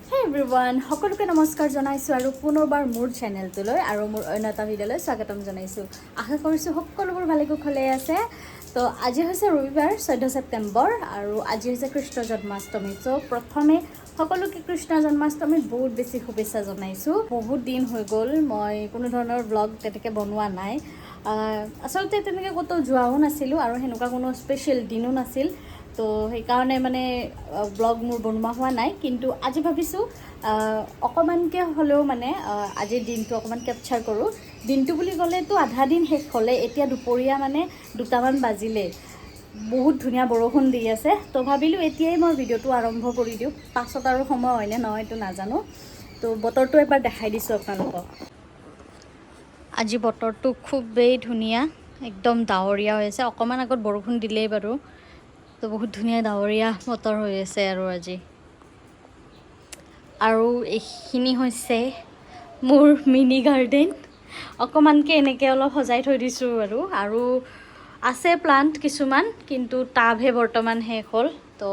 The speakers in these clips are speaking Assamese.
Hey everyone, সকলোকে নমস্কাৰ জনাইছো আৰু পুনৰবাৰ মোৰ চেনেলটোলৈ আৰু মোৰ অন্য এটা ভিডিঅ'লৈ স্বাগতম জনাইছো। আশা কৰিছো সকলোবোৰ ভালে কুশলে আছে। তো আজি হৈছে ৰবিবাৰ 14 ছেপ্টেম্বৰ আৰু আজি হৈছে কৃষ্ণ জন্মাষ্টমী। তো প্ৰথমে সকলোকে কৃষ্ণ জন্মাষ্টমীৰ বহুত বেছি শুভেচ্ছা জনাইছো। বহুত দিন হৈ গ'ল মই কোনো ধৰণৰ ব্লগ তেনেকৈ বনোৱা নাই। আচলতে তেনেকৈ ক'তো যোৱাও নাছিলোঁ আৰু সেনেকুৱা কোনো স্পেচিয়েল দিনো নাছিল। তো সেইকাৰণে মানে ব্লগ মোৰ বনোৱা হোৱা নাই, কিন্তু আজি ভাবিছোঁ অকণমানকৈ হ'লেও মানে আজিৰ দিনটো অকণমান কেপচাৰ কৰোঁ। দিনটো বুলি ক'লেতো আধা দিন শেষ হ'লে, এতিয়া দুপৰীয়া মানে 2টামান বাজিলে। বহুত ধুনীয়া বৰষুণ দি আছে, তো ভাবিলোঁ এতিয়াই মই ভিডিঅ'টো আৰম্ভ কৰি দিওঁ। পাছত আৰু সময় হয়নে নহয় এইটো নাজানো। তো বতৰটো এবাৰ দেখাই দিছোঁ আপোনালোকক। আজি বতৰটো খুবেই ধুনীয়া, একদম ডাৱৰীয়া হৈ আছে। অকণমান আগত বৰষুণ দিলেই বাৰু। তো বহুত ধুনীয়া ডাৱৰীয়া বতৰ হৈ আছে আৰু এইখিনি হৈছে মোৰ মিনি গাৰ্ডেন। অকণমানকৈ এনেকৈ অলপ সজাই থৈ দিছোঁ আৰু আছে প্লান্ট কিছুমান, কিন্তু টাবহে বৰ্তমান শেষ হ'ল। তো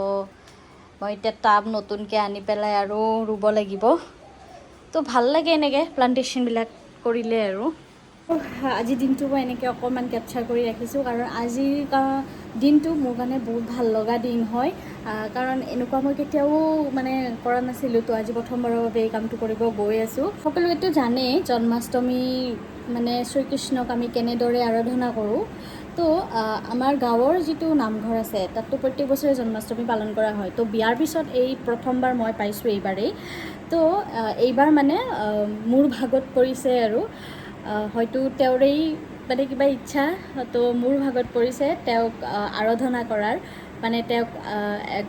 মই এতিয়া টাব নতুনকৈ আনি পেলাই আৰু ৰুব লাগিব। তো ভাল লাগে এনেকৈ প্লান্টেশ্যনবিলাক কৰিলে আৰু। আজি দিনটো মই এনেকৈ অকণমান কেপচাৰ কৰি ৰাখিছোঁ, কাৰণ আজিৰ দিনটো মোৰ কাৰণে বহুত ভাল লগা দিন হয়। কাৰণ এনেকুৱা মই কেতিয়াও মানে কৰা নাছিলোঁ। তো আজি প্ৰথমবাৰৰ বাবে এই কামটো কৰিব গৈ আছোঁ। সকলোৱেতো জানেই জন্মাষ্টমী মানে শ্ৰীকৃষ্ণক আমি কেনেদৰে আৰাধনা কৰোঁ। তো আমাৰ গাঁৱৰ যিটো নামঘৰ আছে তাততো প্ৰত্যেক বছৰে জন্মাষ্টমী পালন কৰা হয়। তো বিয়াৰ পিছত এই প্ৰথমবাৰ মই পাইছোঁ এইবাৰেই। তো এইবাৰ মানে মোৰ ভাগত পৰিছে আৰু হয়তো তেওঁৰেই মানে কিবা ইচ্ছা, তো মোৰ ভাগত পৰিছে তেওঁক আৰাধনা কৰাৰ। মানে তেওঁক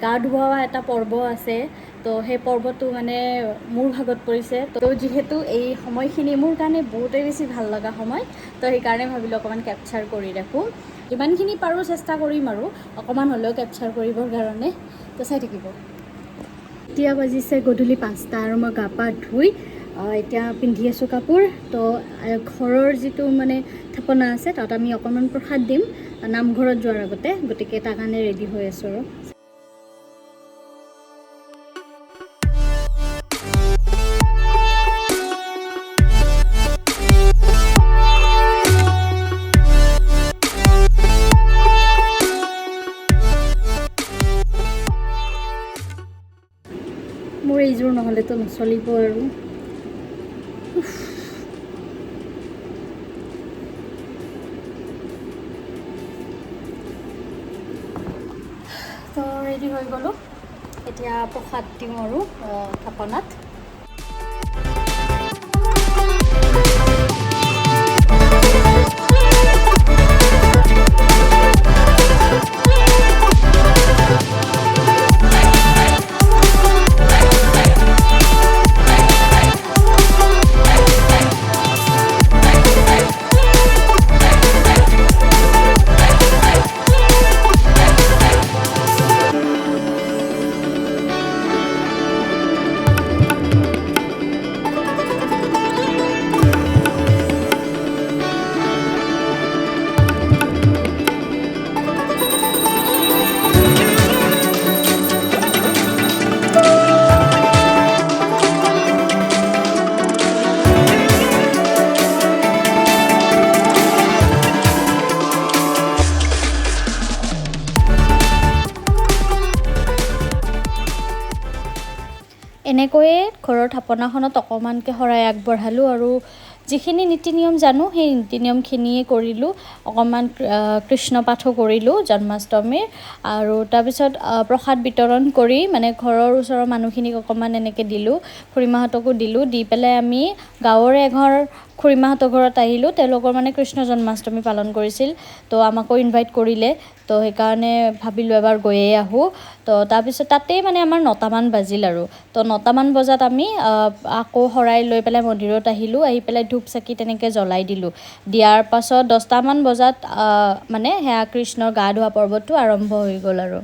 গা ধুওৱা এটা পৰ্ব আছে, তো সেই পৰ্বটো মানে মোৰ ভাগত পৰিছে। তো যিহেতু এই সময়খিনি মোৰ কাৰণে বহুতেই বেছি ভাল লগা সময়, তো সেইকাৰণে ভাবিলোঁ অকণমান কেপচাৰ কৰি ৰাখোঁ। যিমানখিনি পাৰোঁ চেষ্টা কৰিম আৰু অকণমান হ'লেও কেপচাৰ কৰিবৰ কাৰণে। তো চাই থাকিব। এতিয়া বাজিছে গধূলি 5টা আৰু মই গা পা ধুই এতিয়া পিন্ধি আছোঁ কাপোৰ। তো ঘৰৰ যিটো মানে থাপনা আছে তাত আমি অকণমান প্ৰসাদ দিম নামঘৰত যোৱাৰ আগতে, গতিকে তাৰ কাৰণে ৰেডি হৈ আছোঁ আৰু। মোৰ এইযোৰ নহ'লেতো নচলিব আৰু। তো ৰেডি হৈ গ'লোঁ, এতিয়া প্ৰসাদ দিওঁ আৰু থাপনাত। এনেকৈয়ে ঘৰৰ থাপনাখনত অকণমানকৈ শৰাই আগবঢ়ালোঁ আৰু যিখিনি নীতি নিয়ম জানো সেই নীতি নিয়মখিনিয়ে কৰিলোঁ। অকণমান কৃষ্ণ পাঠো কৰিলোঁ জন্মাষ্টমীৰ, আৰু তাৰপিছত প্ৰসাদ বিতৰণ কৰি মানে ঘৰৰ ওচৰৰ মানুহখিনিক অকণমান এনেকৈ দিলোঁ, খুৰীমাহঁতকো দিলোঁ। দি পেলাই আমি গাঁৱৰে এঘৰ খুৰীমাহঁতৰ ঘৰত আহিলোঁ। তেওঁলোকৰ মানে কৃষ্ণ জন্মাষ্টমী পালন কৰিছিল, তো আমাকো ইনভাইট কৰিলে। তো সেইকাৰণে ভাবিলোঁ এবাৰ গৈয়ে আহোঁ। তো তাৰপিছত তাতেই মানে আমাৰ 9টামান বাজিল আৰু। তো 9টামান বজাত আমি আকৌ শৰাই লৈ পেলাই মন্দিৰত আহিলোঁ। আহি পেলাই ধূপ চাকি তেনেকৈ জ্বলাই দিলোঁ। দিয়াৰ পাছত 10টামান বজাত মানে সেয়া কৃষ্ণৰ গা ধোৱা পৰ্বটো আৰম্ভ হৈ গ'ল আৰু।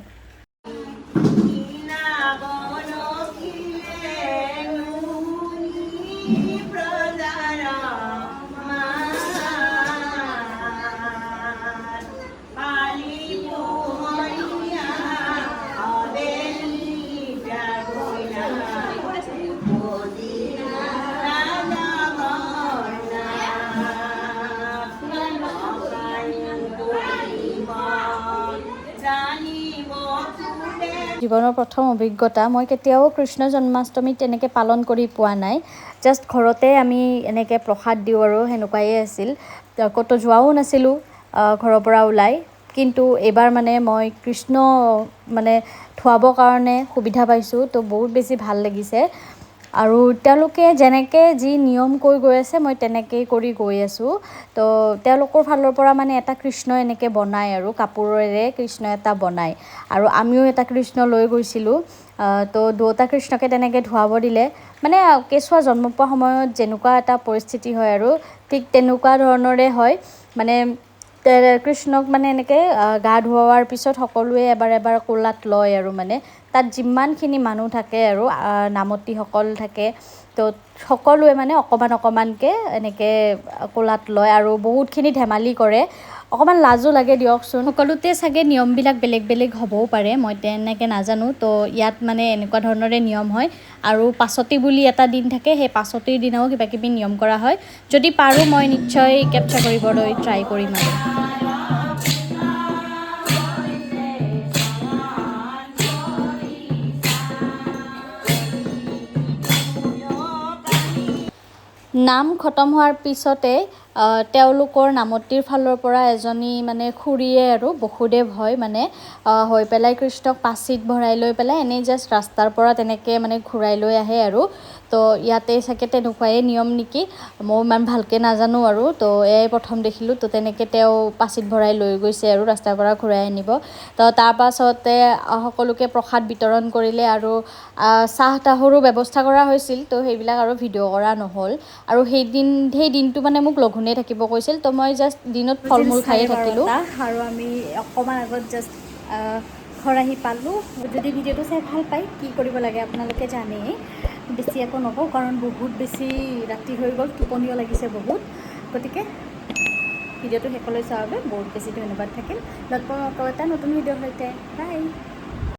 জীৱনৰ প্ৰথম অভিজ্ঞতা মই কেতিয়াও কৃষ্ণ জন্মাষ্টমী তেনেকৈ পালন কৰি পোৱা নাই জাষ্ট ঘৰতে আমি এনেকৈ প্ৰসাদ দিওঁ আৰু সেনেকুৱাই আছিল ক'তো যোৱাও নাছিলোঁ ঘৰৰ পৰা ওলাই কিন্তু এইবাৰ মানে মই কৃষ্ণ মানে ধুৱাবৰ কাৰণে সুবিধা পাইছোঁ তো বহুত বেছি ভাল লাগিছে আৰু তেওঁলোকে যেনেকৈ যি নিয়ম কৰি গৈ আছে মই তেনেকেই কৰি গৈ আছোঁ তো তেওঁলোকৰ ফালৰ পৰা মানে এটা কৃষ্ণ এনেকৈ বনায় আৰু কাপোৰেৰে কৃষ্ণ এটা বনায় আৰু আমিও এটা কৃষ্ণ লৈ গৈছিলোঁ তো দুয়োটা কৃষ্ণকে তেনেকৈ ধুৱাব দিলে মানে কেঁচুৱা জন্ম পোৱা সময়ত যেনেকুৱা এটা পৰিস্থিতি হয় আৰু ঠিক তেনেকুৱা ধৰণৰে হয় মানে কৃষ্ণক মানে এনেকৈ গা ধুওৱাৰ পিছত সকলোৱে এবাৰ এবাৰ কোলাত লয় আৰু মানে তাত যিমানখিনি মানুহ থাকে আৰু নামতীসকল থাকে তো সকলোৱে মানে অকণমান অকণমানকৈ এনেকৈ কোলাত লয় আৰু বহুতখিনি ধেমালি কৰে অকণমান লাজো লাগে দিয়কচোন সকলোতে চাগে নিয়মবিলাক বেলেগ বেলেগ হ'বও পাৰে মই তেনেকৈ নাজানো তো ইয়াত মানে এনেকুৱা ধৰণৰে নিয়ম হয় আৰু পাছতি বুলি এটা দিন থাকে সেই পাছতিৰ দিনাও কিবা কিবি নিয়ম কৰা হয় যদি পাৰোঁ মই নিশ্চয় কেপচাৰ কৰিবলৈ ট্ৰাই কৰিম আৰু নাম খতম হোৱাৰ পিছতে তেওঁলোকৰ নামতিৰ ফালৰ পৰা এজনী মানে খুৰীয়ে আৰু বসুদেৱ হয় মানে হৈ পেলাই কৃষ্ণক পাচিত ভৰাই লৈ পেলাই এনেই জাষ্ট ৰাস্তাৰ পৰা তেনেকৈ মানে ঘূৰাই লৈ আহে আৰু তো ইয়াতে চাগে তেনেকুৱাই নিয়ম নেকি মই ইমান ভালকৈ নাজানো আৰু তো এয়াই প্ৰথম দেখিলোঁ তো তেনেকৈ তেওঁ পাচিত ভৰাই লৈ গৈছে আৰু ৰাস্তাৰ পৰা ঘূৰাই আনিব তো তাৰপাছতে সকলোকে প্ৰসাদ বিতৰণ কৰিলে আৰু চাহ তাহৰো ব্যৱস্থা কৰা হৈছিল তো সেইবিলাক আৰু ভিডিঅ' কৰা নহ'ল আৰু সেই দিনটো মানে মোক লঘোণে থাকিব কৈছিল তো মই জাষ্ট দিনত ফল মূল খায়ে থাকিলোঁ আৰু আমি অকণমান আগত জাষ্ট ঘৰ আহি পালোঁ যদি ভিডিঅ'টো চাই ভাল পায় কি কৰিব লাগে আপোনালোকে জানেই বেছি একো নকওঁ কাৰণ বহুত বেছি ৰাতি হৈ গ'ল টোপনিও লাগিছে বহুত গতিকে ভিডিঅ'টো শেষলৈ চোৱাৰ বাবে বহুত বেছি ধন্যবাদ থাকিল লগ পাম আকৌ এটা নতুন ভিডিঅ'ৰ সৈতে বাই